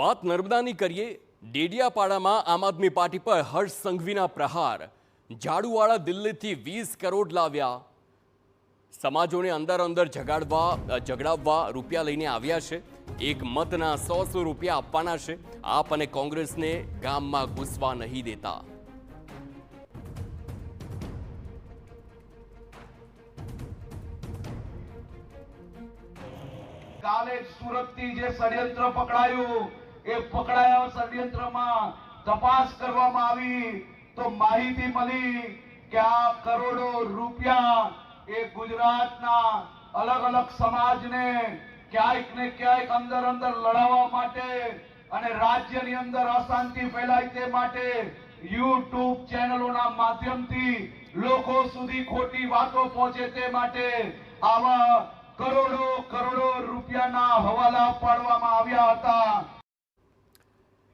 વાત નર્મદાની કરીએ। ડેડિયાપાડામાં આમ આદમી પાર્ટી પર હર્ષ સંઘવીના પ્રહાર। ઝાડુવાળા દિલ્હીથી 20 કરોડ લાવ્યા। સમાજોને અંદર ઝઘડાવવા રૂપિયા લઈને આવ્યા છે। એક મતના 100 રૂપિયા આપવાના છે। આપ અને કોંગ્રેસને ગામમાં ઘૂસવા નહીં દેતા। કાલે સુરતથી જે ષડયંત્ર પકડાયું એ પકડાયા ષડયંત્રમાં તપાસ કરવામાં આવી તો માહિતી મળી કે આ કરોડો રૂપિયા એ ગુજરાતના અલગ અલગ સમાજને ક્યાંક ને ક્યાંક અંદર લડાવવા માટે અને રાજ્યની અંદર અશાંતિ ફેલાય તે માટે યુટ્યુબ ચેનલોના માધ્યમથી લોકો સુધી ખોટી વાતો પહોંચે તે માટે આવા કરોડો રૂપિયાના હવાલા પાડવામાં આવ્યા હતા।